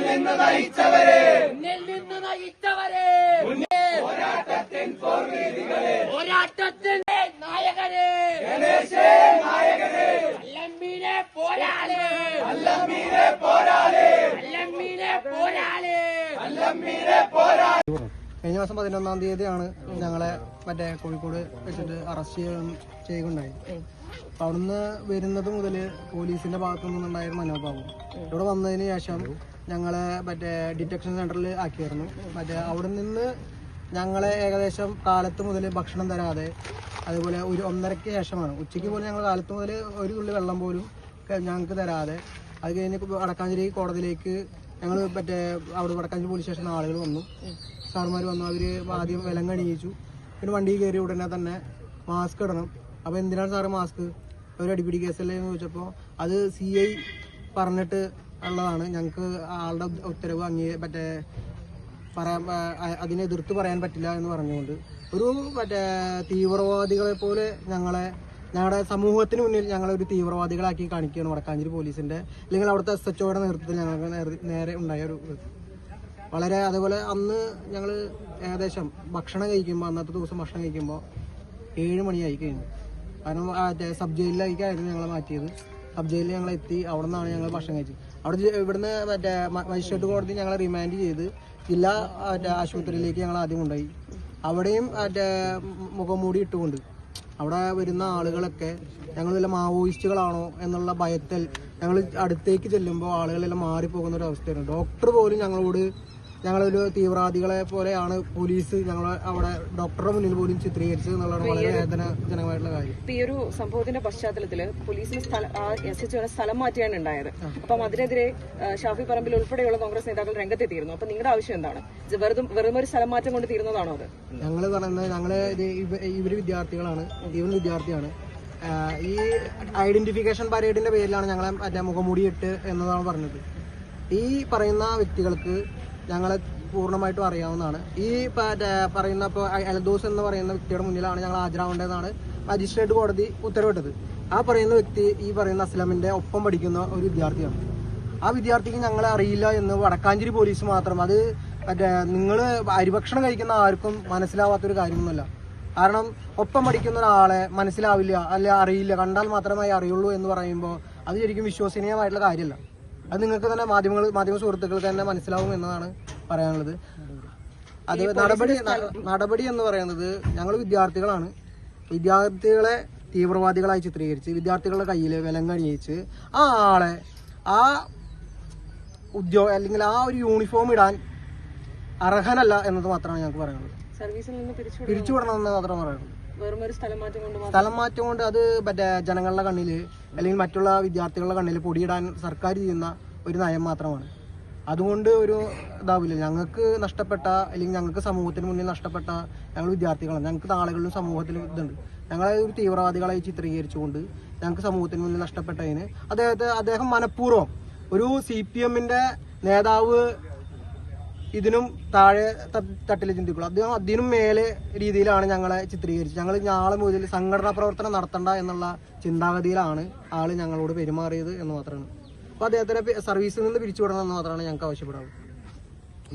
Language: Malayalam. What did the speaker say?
നിന്ന് നയിച്ചവരെ പോരാട്ടത്തിന്റെ നായകരെ കഴിഞ്ഞ മാസം 11-ാം തീയതിയാണ് ഞങ്ങളെ മറ്റേ കോഴിക്കോട് വെച്ചിട്ട് അറസ്റ്റ് ചെയ്യുകയുണ്ടായി. അപ്പൊ അവിടുന്ന് വരുന്നത് മുതൽ പോലീസിന്റെ ഭാഗത്തു നിന്നുണ്ടായ മനോഭാവം ഇവിടെ വന്നതിന് ശേഷം ഞങ്ങളെ മറ്റേ ഡിറ്റക്ഷൻ സെന്ററിൽ ആക്കിയായിരുന്നു. മറ്റേ അവിടെ നിന്ന് ഞങ്ങളെ ഏകദേശം കാലത്ത് മുതൽ ഭക്ഷണം തരാതെ, അതുപോലെ ഒരു 1:30-ക്ക് ശേഷമാണ് ഉച്ചയ്ക്ക് പോലും ഞങ്ങൾ കാലത്ത് മുതൽ ഒരു തുള്ളി വെള്ളം പോലും ഞങ്ങൾക്ക് തരാതെ, അത് കഴിഞ്ഞ് വടക്കാഞ്ചേരി കോടതിയിലേക്ക് ഞങ്ങൾ മറ്റേ അവിടെ വടക്കാഞ്ചേരി പോലീസ് സ്റ്റേഷനിൽ ആളുകൾ വന്നു, സാറുമാർ വന്നു. അവർ ആദ്യം വിലം കണിയിച്ചു. പിന്നെ വണ്ടിയിൽ കയറി ഉടനെ തന്നെ മാസ്ക് ഇടണം. അപ്പോൾ എന്തിനാണ് സാറ് മാസ്ക്, ഒരു അടിപിടി കേസല്ലേ എന്ന് ചോദിച്ചപ്പോൾ അത് CI പറഞ്ഞിട്ട് ഉള്ളതാണ്, ഞങ്ങൾക്ക് ആളുടെ ഉത്തരവ് മറ്റേ അതിനെ എതിർത്ത് പറയാൻ പറ്റില്ല എന്ന് പറഞ്ഞുകൊണ്ട് ഒരു മറ്റേ തീവ്രവാദികളെ പോലെ ഞങ്ങളുടെ സമൂഹത്തിന് മുന്നിൽ ഞങ്ങളൊരു തീവ്രവാദികളാക്കി കാണിക്കുകയാണ് വടക്കാഞ്ചേരി പോലീസിന്റെ അല്ലെങ്കിൽ അവിടുത്തെ SHOയുടെ നേതൃത്വത്തിൽ ഞങ്ങൾക്ക് നേരെ ഉണ്ടായ ഒരു വളരെ. അതേപോലെ അന്ന് ഞങ്ങൾ ഏകദേശം ഭക്ഷണം കഴിക്കുമ്പോൾ, അന്നത്തെ ദിവസം ഭക്ഷണം കഴിക്കുമ്പോൾ 7 മണിയായി കഴിഞ്ഞു. കാരണം സബ് ജയിലിലേക്കായിരുന്നു ഞങ്ങളെ മാറ്റിയത്. സബ് ജയിലിൽ ഞങ്ങൾ എത്തി. അവിടെ നിന്നാണ് ഞങ്ങൾ ഭക്ഷണം കഴിച്ചത്. ഇവിടുന്ന് മറ്റേ മജിസ്ട്രേറ്റ് കോടതി ഞങ്ങളെ റിമാൻഡ് ചെയ്ത് ജില്ലാ ആശുപത്രിയിലേക്ക് ഞങ്ങൾ ആദ്യം കൊണ്ടുപോയി. അവിടെയും മുഖംമൂടി ഇട്ടുകൊണ്ട് അവിടെ വരുന്ന ആളുകളൊക്കെ ഞങ്ങൾ വല്ല മാവോയിസ്റ്റുകളാണോ എന്നുള്ള ഭയത്തിൽ ഞങ്ങൾ അടുത്തേക്ക് ചെല്ലുമ്പോൾ ആളുകളെല്ലാം മാറിപ്പോകുന്ന ഒരു അവസ്ഥയായിരുന്നു. ഡോക്ടർ പോലും ഞങ്ങളൊരു തീവ്രവാദികളെ പോലെയാണ് പോലീസ് ഞങ്ങളെ അവിടെ ഡോക്ടറുടെ മുന്നിൽ പോലും ചിത്രീകരിച്ചത് എന്നുള്ളതാണ് വളരെ വേദനാജനകമായിട്ടുള്ള കാര്യം. ഈ ഒരു സംഭവത്തിന്റെ പശ്ചാത്തലത്തിൽ പോലീസിന് SHOയുടെ സ്ഥലം മാറ്റിയാണ് ഉണ്ടായത്. അപ്പം അതിനെതിരെ ഷാഫി പറമ്പിൽ ഉൾപ്പെടെയുള്ള കോൺഗ്രസ് നേതാക്കൾ രംഗത്തെത്തിയിരുന്നു. അപ്പൊ നിങ്ങളുടെ ആവശ്യം എന്താണ്? വെറും ഒരു സ്ഥലം മാറ്റം കൊണ്ട് തീരുന്നതാണോ അത്? ഞങ്ങൾ പറയുന്നത് ഇവര് വിദ്യാർത്ഥികളാണ്, ഇവൻ വിദ്യാർത്ഥിയാണ്. ഈ ഐഡന്റിഫിക്കേഷൻ പരേഡിന്റെ പേരിലാണ് ഞങ്ങളെ മറ്റേ മുഖംമൂടി ഇട്ട് എന്നതാണ് പറഞ്ഞത്. ഈ പറയുന്ന വ്യക്തികൾക്ക് ഞങ്ങളെ പൂർണ്ണമായിട്ടും അറിയാവുന്നതാണ്. ഈ പറയുന്ന ഇപ്പോൾ എൽദോസ് എന്ന് പറയുന്ന വ്യക്തിയുടെ മുന്നിലാണ് ഞങ്ങൾ ഹാജരാവേണ്ടതെന്നാണ് മജിസ്ട്രേറ്റ് കോടതി ഉത്തരവിട്ടത്. ആ പറയുന്ന വ്യക്തി ഈ പറയുന്ന അസ്ലമിന്റെ ഒപ്പം പഠിക്കുന്ന ഒരു വിദ്യാർത്ഥിയാണ്. ആ വിദ്യാർത്ഥിക്ക് ഞങ്ങളെ അറിയില്ല എന്ന് വടക്കാഞ്ചേരി പോലീസ് മാത്രം. അത് നിങ്ങൾ അരിഭക്ഷണം കഴിക്കുന്ന ആർക്കും മനസ്സിലാവാത്തൊരു കാര്യമൊന്നുമല്ല. കാരണം ഒപ്പം പഠിക്കുന്ന ഒരാളെ മനസ്സിലാവില്ല, അല്ലെ അറിയില്ല, കണ്ടാൽ മാത്രമേ അറിയുള്ളൂ എന്ന് പറയുമ്പോൾ അത് ശരിക്കും വിശ്വസനീയമായിട്ടുള്ള കാര്യമല്ല. അത് നിങ്ങൾക്ക് തന്നെ മാധ്യമ സുഹൃത്തുക്കൾക്ക് തന്നെ മനസ്സിലാവും എന്നതാണ് പറയാനുള്ളത്. അത് നടപടി എന്ന് പറയുന്നത് ഞങ്ങൾ വിദ്യാർത്ഥികളാണ്. വിദ്യാർത്ഥികളെ തീവ്രവാദികളായി ചിത്രീകരിച്ച് വിദ്യാർത്ഥികളുടെ കയ്യിൽ വിലം കണിയിച്ച് ആ ആളെ ആ അല്ലെങ്കിൽ ആ ഒരു യൂണിഫോം ഇടാൻ അർഹനല്ല എന്നത് മാത്രമാണ് ഞങ്ങൾക്ക് പറയാനുള്ളത്. സർവീസിൽ നിന്ന് പിരിച്ചുവിടണമെന്ന് മാത്രം പറയുന്നത്. സ്ഥലം മാറ്റം കൊണ്ട് അത് മറ്റേ ജനങ്ങളുടെ കണ്ണിൽ അല്ലെങ്കിൽ മറ്റുള്ള വിദ്യാർത്ഥികളുടെ കണ്ണിൽ പൊടിയിടാൻ സർക്കാർ ചെയ്യുന്ന ഒരു നയം മാത്രമാണ്. അതുകൊണ്ട് ഒരു ഇതാവില്ല. ഞങ്ങൾക്ക് നഷ്ടപ്പെട്ട അല്ലെങ്കിൽ ഞങ്ങൾക്ക് സമൂഹത്തിന് മുന്നിൽ നഷ്ടപ്പെട്ട ഞങ്ങൾ വിദ്യാർത്ഥികളാണ്. ഞങ്ങൾക്ക് നാളുകളിലും സമൂഹത്തിലും ഇതുണ്ട്. ഞങ്ങളെ ഒരു തീവ്രവാദികളായി ചിത്രീകരിച്ചുകൊണ്ട് ഞങ്ങൾക്ക് സമൂഹത്തിന് മുന്നിൽ നഷ്ടപ്പെട്ടതിന് അദ്ദേഹം മനഃപൂർവ്വം ഒരു CPMന്റെ നേതാവ് ഇതിനും താഴെ തട്ടിൽ ചിന്തിക്കുള്ളൂ. അദ്ദേഹം അതിനും മേലെ രീതിയിലാണ് ഞങ്ങളെ ചിത്രീകരിച്ചത്. ഞങ്ങൾ നാളെ മുതൽ സംഘടനാ പ്രവർത്തനം നടത്തണ്ട എന്നുള്ള ചിന്താഗതിയിലാണ് ആള് ഞങ്ങളോട് പെരുമാറിയത് എന്ന് മാത്രമാണ്. അപ്പോൾ അദ്ദേഹത്തിനെ സർവീസിൽ നിന്ന് പിരിച്ചുവിടണം എന്ന് മാത്രമാണ് ഞങ്ങൾക്ക് ആവശ്യപ്പെടാറുള്ളത്.